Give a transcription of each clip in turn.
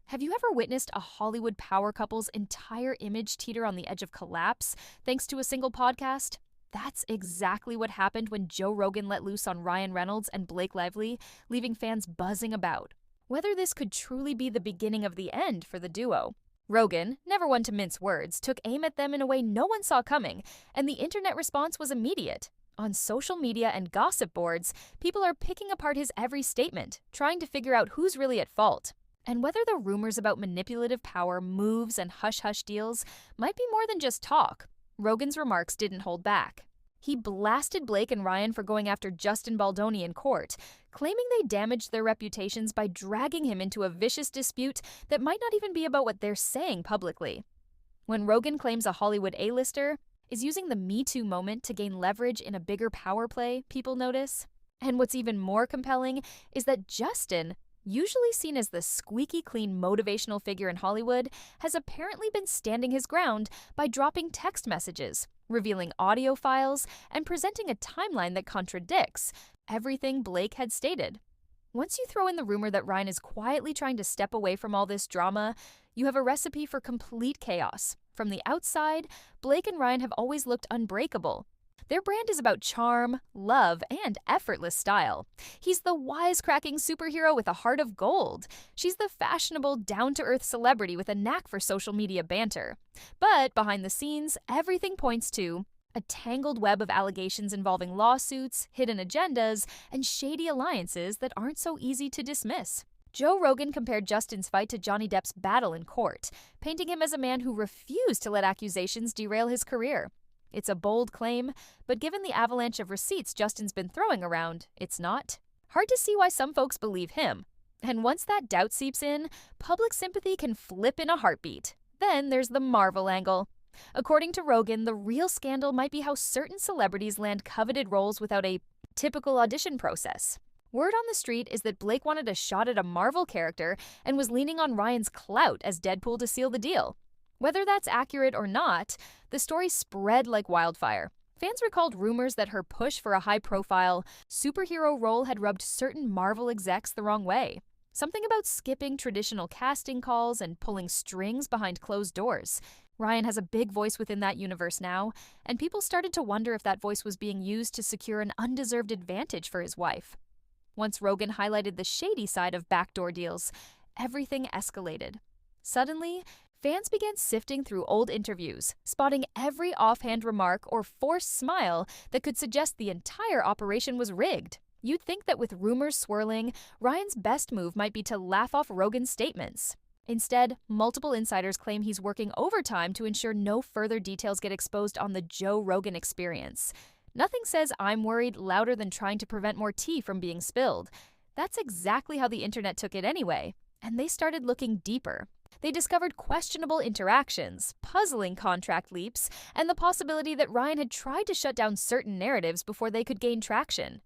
Have you ever witnessed a Hollywood power couple's entire image teeter on the edge of collapse thanks to a single podcast? That's exactly what happened when Joe Rogan let loose on Ryan Reynolds and Blake Lively, leaving fans buzzing about whether this could truly be the beginning of the end for the duo. Rogan, never one to mince words, took aim at them in a way no one saw coming, and the internet response was immediate. On social media and gossip boards, people are picking apart his every statement, trying to figure out who's really at fault, and whether the rumors about manipulative power, moves, and hush-hush deals might be more than just talk. Rogan's remarks didn't hold back. He blasted Blake and Ryan for going after Justin Baldoni in court, claiming they damaged their reputations by dragging him into a vicious dispute that might not even be about what they're saying publicly. When Rogan claims a Hollywood A-lister is using the Me Too moment to gain leverage in a bigger power play, people notice. And what's even more compelling is that Justin, usually seen as the squeaky clean motivational figure in Hollywood, has apparently been standing his ground by dropping text messages, revealing audio files, and presenting a timeline that contradicts everything Blake had stated. Once you throw in the rumor that Ryan is quietly trying to step away from all this drama, you have a recipe for complete chaos. From the outside, Blake and Ryan have always looked unbreakable. Their brand is about charm, love, and effortless style. He's the wisecracking superhero with a heart of gold. She's the fashionable, down-to-earth celebrity with a knack for social media banter. But behind the scenes, everything points to a tangled web of allegations involving lawsuits, hidden agendas, and shady alliances that aren't so easy to dismiss. Joe Rogan compared Justin's fight to Johnny Depp's battle in court, painting him as a man who refused to let accusations derail his career. It's a bold claim, but given the avalanche of receipts Justin's been throwing around, it's not. Hard to see why some folks believe him. And once that doubt seeps in, public sympathy can flip in a heartbeat. Then there's the Marvel angle. According to Rogan, the real scandal might be how certain celebrities land coveted roles without a typical audition process. Word on the street is that Blake wanted a shot at a Marvel character and was leaning on Ryan's clout as Deadpool to seal the deal. Whether that's accurate or not, the story spread like wildfire. Fans recalled rumors that her push for a high-profile superhero role had rubbed certain Marvel execs the wrong way. Something about skipping traditional casting calls and pulling strings behind closed doors. Ryan has a big voice within that universe now, and people started to wonder if that voice was being used to secure an undeserved advantage for his wife. Once Rogan highlighted the shady side of backdoor deals, everything escalated. Suddenly, fans began sifting through old interviews, spotting every offhand remark or forced smile that could suggest the entire operation was rigged. You'd think that with rumors swirling, Ryan's best move might be to laugh off Rogan's statements. Instead, multiple insiders claim he's working overtime to ensure no further details get exposed on the Joe Rogan experience. Nothing says "I'm worried" louder than trying to prevent more tea from being spilled. That's exactly how the internet took it anyway, and they started looking deeper. They discovered questionable interactions, puzzling contract leaps, and the possibility that Ryan had tried to shut down certain narratives before they could gain traction.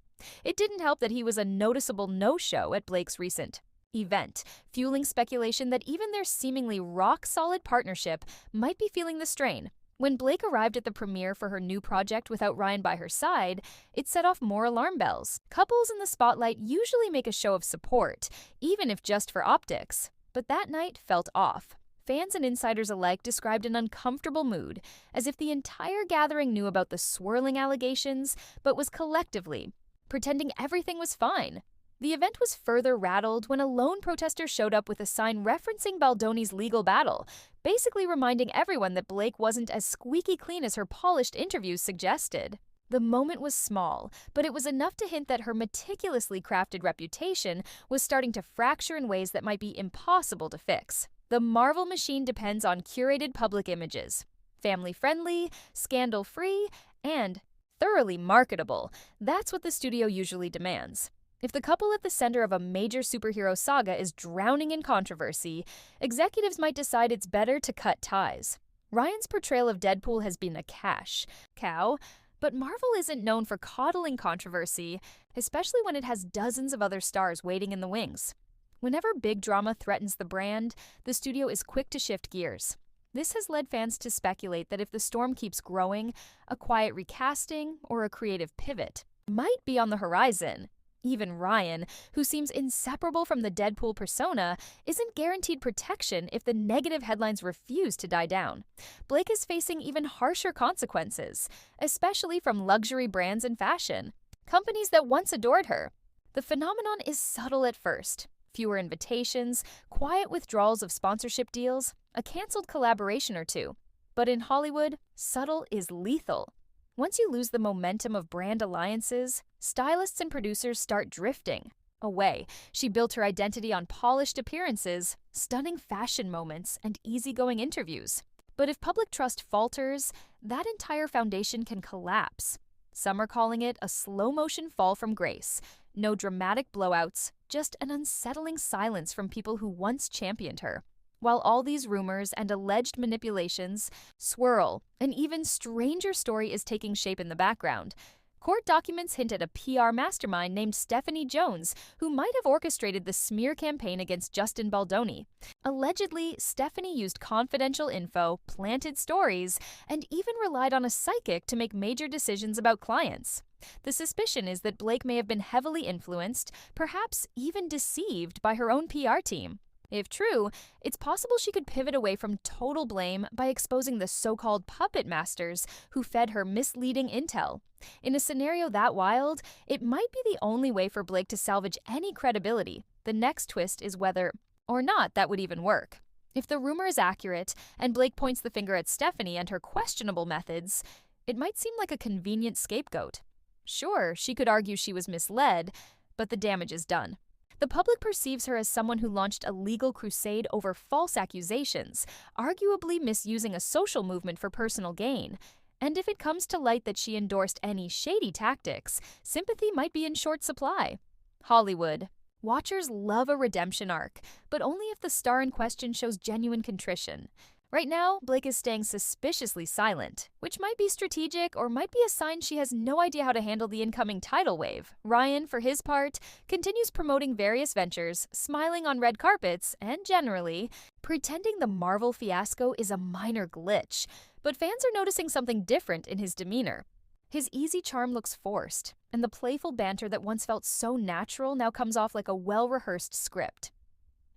It didn't help that he was a noticeable no-show at Blake's recent event, fueling speculation that even their seemingly rock-solid partnership might be feeling the strain. When Blake arrived at the premiere for her new project without Ryan by her side, it set off more alarm bells. Couples in the spotlight usually make a show of support, even if just for optics. But that night felt off. Fans and insiders alike described an uncomfortable mood, as if the entire gathering knew about the swirling allegations, but was collectively pretending everything was fine. The event was further rattled when a lone protester showed up with a sign referencing Baldoni's legal battle, basically reminding everyone that Blake wasn't as squeaky clean as her polished interviews suggested. The moment was small, but it was enough to hint that her meticulously crafted reputation was starting to fracture in ways that might be impossible to fix. The Marvel machine depends on curated public images. Family-friendly, scandal-free, and thoroughly marketable. That's what the studio usually demands. If the couple at the center of a major superhero saga is drowning in controversy, executives might decide it's better to cut ties. Ryan's portrayal of Deadpool has been a cash cow, but Marvel isn't known for coddling controversy, especially when it has dozens of other stars waiting in the wings. Whenever big drama threatens the brand, the studio is quick to shift gears. This has led fans to speculate that if the storm keeps growing, a quiet recasting or a creative pivot might be on the horizon. Even Ryan, who seems inseparable from the Deadpool persona, isn't guaranteed protection if the negative headlines refuse to die down. Blake is facing even harsher consequences, especially from luxury brands and fashion, companies that once adored her. The phenomenon is subtle at first. Fewer invitations, quiet withdrawals of sponsorship deals, a canceled collaboration or two. But in Hollywood, subtle is lethal. Once you lose the momentum of brand alliances, stylists and producers start drifting away. She built her identity on polished appearances, stunning fashion moments, and easygoing interviews. But if public trust falters, that entire foundation can collapse. Some are calling it a slow-motion fall from grace. No dramatic blowouts, just an unsettling silence from people who once championed her. While all these rumors and alleged manipulations swirl, an even stranger story is taking shape in the background. Court documents hint at a PR mastermind named Stephanie Jones, who might have orchestrated the smear campaign against Justin Baldoni. Allegedly, Stephanie used confidential info, planted stories, and even relied on a psychic to make major decisions about clients. The suspicion is that Blake may have been heavily influenced, perhaps even deceived by her own PR team. If true, it's possible she could pivot away from total blame by exposing the so-called puppet masters who fed her misleading intel. In a scenario that wild, it might be the only way for Blake to salvage any credibility. The next twist is whether or not that would even work. If the rumor is accurate, and Blake points the finger at Stephanie and her questionable methods, it might seem like a convenient scapegoat. Sure, she could argue she was misled, but the damage is done. The public perceives her as someone who launched a legal crusade over false accusations, arguably misusing a social movement for personal gain. And if it comes to light that she endorsed any shady tactics, sympathy might be in short supply. Hollywood. Watchers love a redemption arc, but only if the star in question shows genuine contrition. Right now, Blake is staying suspiciously silent, which might be strategic or might be a sign she has no idea how to handle the incoming tidal wave. Ryan, for his part, continues promoting various ventures, smiling on red carpets, and generally, pretending the Marvel fiasco is a minor glitch. But fans are noticing something different in his demeanor. His easy charm looks forced, and the playful banter that once felt so natural now comes off like a well-rehearsed script.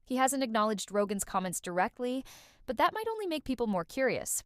He hasn't acknowledged Rogan's comments directly, but that might only make people more curious.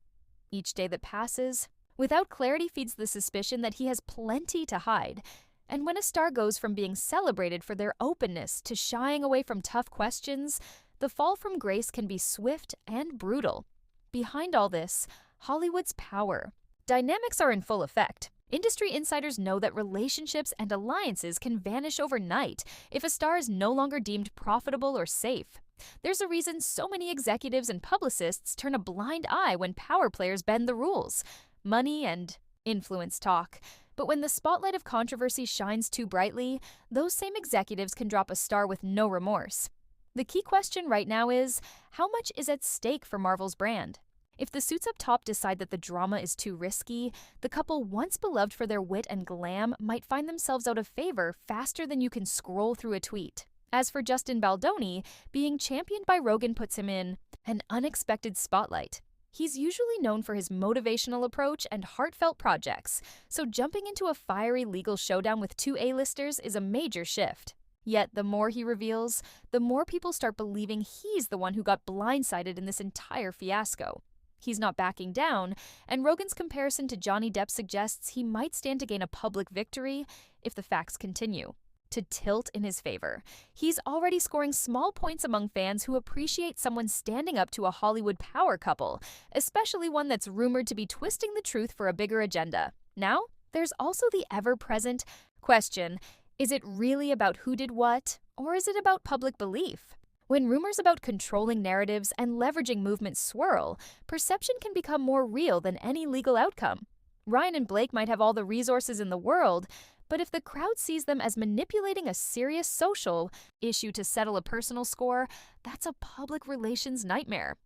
Each day that passes, without clarity, feeds the suspicion that he has plenty to hide. And when a star goes from being celebrated for their openness to shying away from tough questions, the fall from grace can be swift and brutal. Behind all this, Hollywood's power. Dynamics are in full effect. Industry insiders know that relationships and alliances can vanish overnight if a star is no longer deemed profitable or safe. There's a reason so many executives and publicists turn a blind eye when power players bend the rules. Money and influence talk. But when the spotlight of controversy shines too brightly, those same executives can drop a star with no remorse. The key question right now is, how much is at stake for Marvel's brand? If the suits up top decide that the drama is too risky, the couple once beloved for their wit and glam might find themselves out of favor faster than you can scroll through a tweet. As for Justin Baldoni, being championed by Rogan puts him in an unexpected spotlight. He's usually known for his motivational approach and heartfelt projects, so jumping into a fiery legal showdown with two A-listers is a major shift. Yet the more he reveals, the more people start believing he's the one who got blindsided in this entire fiasco. He's not backing down, and Rogan's comparison to Johnny Depp suggests he might stand to gain a public victory if the facts continue to tilt in his favor. He's already scoring small points among fans who appreciate someone standing up to a Hollywood power couple, especially one that's rumored to be twisting the truth for a bigger agenda. Now, there's also the ever-present question, is it really about who did what, or is it about public belief? When rumors about controlling narratives and leveraging movements swirl, perception can become more real than any legal outcome. Ryan and Blake might have all the resources in the world, but if the crowd sees them as manipulating a serious social issue to settle a personal score, that's a public relations nightmare.